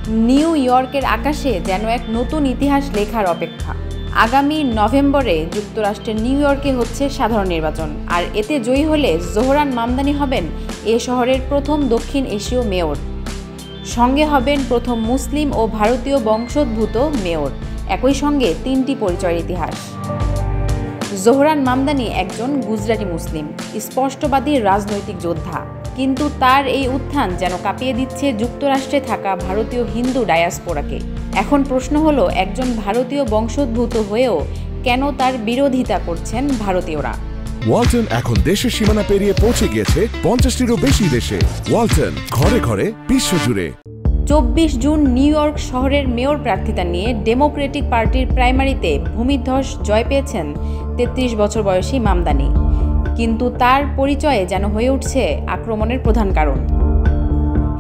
New ইয়র্কের আকাশে যেন এক নতুন ইতিহাস লেখার অপেক্ষা। আগামী নভেম্বরে যুক্তরাষ্ট্রের নিউ ইয়র্কে হচ্ছে সাধারণ নির্বাচন, আর এতে জয়ী হলে জোহরান মামদানি হবেন এ শহরের প্রথম দক্ষিণ এশীয় মেয়র। সঙ্গে হবেন প্রথম মুসলিম ও ভারতীয় বংশোদ্ভূত মেয়র। একই সঙ্গে 3টি পরিচয়ের ইতিহাস। জোহরান মামদানি একজন গুজরাটি মুসলিম, স্পষ্টবাদী রাজনৈতিক যোদ্ধা, কিন্তু তার এই উত্থান যেন কাঁপিয়ে দিচ্ছে যুক্তরাষ্ট্রে থাকা ভারতীয় হিন্দু ডায়াসপোরাকে। এখন প্রশ্ন হলো, একজন ভারতীয় বংশোদ্ভূত হয়েও কেন তার বিরোধিতা করছেন ভারতীয়রা? ওয়ালটন এখন দেশের সীমানা পেরিয়ে পৌঁছে গিয়েছে 50টিরও বেশি দেশে। ওয়ালটন, ঘরে ঘরে, বিশ্বজুড়ে। 24 জুন নিউ ইয়র্ক শহরের মেয়র প্রার্থিতা নিয়ে ডেমোক্রেটিক পার্টির প্রাইমারিতে ভূমিধ্বস জয় পেয়েছেন 33 বছর বয়সী মামদানি, কিন্তু তার পরিচয়ে যেন হয়ে উঠছে আক্রমণের প্রধান কারণ।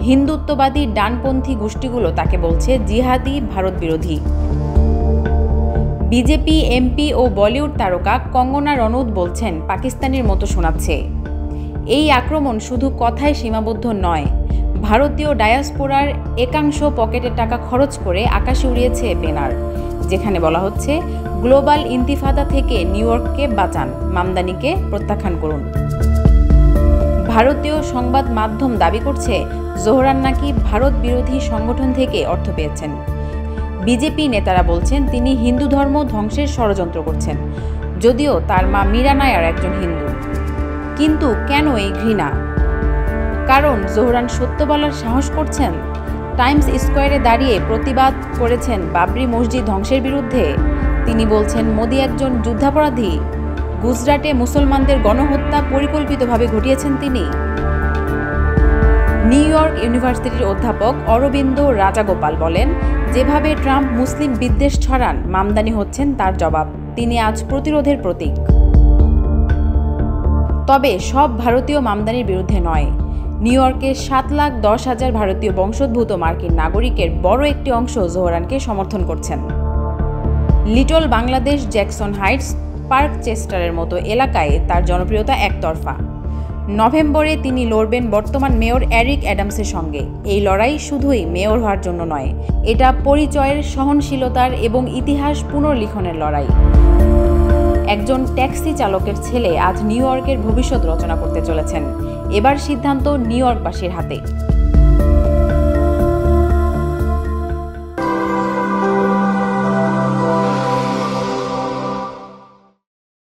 হিন্দুত্ববাদী ডানপন্থী গোষ্ঠীগুলো তাকে বলছে জিহাদি, ভারত বিরোধী। বিজেপি এমপি ও বলিউড তারকা কঙ্গনা রনৌত বলছেন পাকিস্তানের মতো শোনাচ্ছে। এই আক্রমণ শুধু কথায় সীমাবদ্ধ নয়, ভারতীয় ডায়াসপোরার একাংশ পকেটের টাকা খরচ করে আকাশে উড়িয়েছে ব্যানার, যেখানে বলা হচ্ছে গ্লোবাল ইন্তিফাদা থেকে নিউ ইয়র্ককে বাঁচান, মামদানিকে প্রত্যাখ্যান করুন। ভারতীয় সংবাদ মাধ্যম দাবি করছে জোহরান নাকি ভারত বিরোধী সংগঠন থেকে অর্থ পেয়েছেন। বিজেপি নেতারা বলছেন তিনি হিন্দু ধর্ম ধ্বংসের ষড়যন্ত্র করছেন, যদিও তার মা মীরা নায়ার একজন হিন্দু। কিন্তু কেন এই ঘৃণা? কারণ জোহরান সত্য বলার সাহস করছেন। টাইমস স্কোয়ারে দাঁড়িয়ে প্রতিবাদ করেছেন বাবরি মসজিদ ধ্বংসের বিরুদ্ধে। তিনি বলছেন মোদি একজন যুদ্ধাপরাধী। গুজরাটে মুসলমানদের গণহত্যা পরিকল্পিতভাবে ঘটিয়েছেন তিনি। নিউ ইয়র্ক ইউনিভার্সিটির অধ্যাপক অরবিন্দ রাজাগোপাল বলেন, যেভাবে ট্রাম্প মুসলিম বিদ্বেষ ছড়ান, মামদানি হচ্ছেন তার জবাব। তিনি আজ প্রতিরোধের প্রতীক। তবে সব ভারতীয় মামদানির বিরুদ্ধে নয়। নিউ ইয়র্কের 7,10,000 ভারতীয় বংশোদ্ভূত মার্কিন নাগরিকের বড় একটি অংশ জোহরানকে সমর্থন করছেন। লিটল বাংলাদেশ, জ্যাকসন হাইটস, পার্ক চেস্টারের মতো এলাকায় তার জনপ্রিয়তা একতরফা। নভেম্বরে তিনি লড়বেন বর্তমান মেয়র এরিক অ্যাডামসের সঙ্গে। এই লড়াই শুধুই মেয়র হওয়ার জন্য নয়, এটা পরিচয়ের, সহনশীলতার এবং ইতিহাস পুনর্লিখনের লড়াই। একজন ট্যাক্সি চালকের ছেলে আজ নিউ ইয়র্কের ভবিষ্যৎ রচনা করতে চলেছেন। এবার সিদ্ধান্ত নিউ ইয়র্কবাসীর হাতে।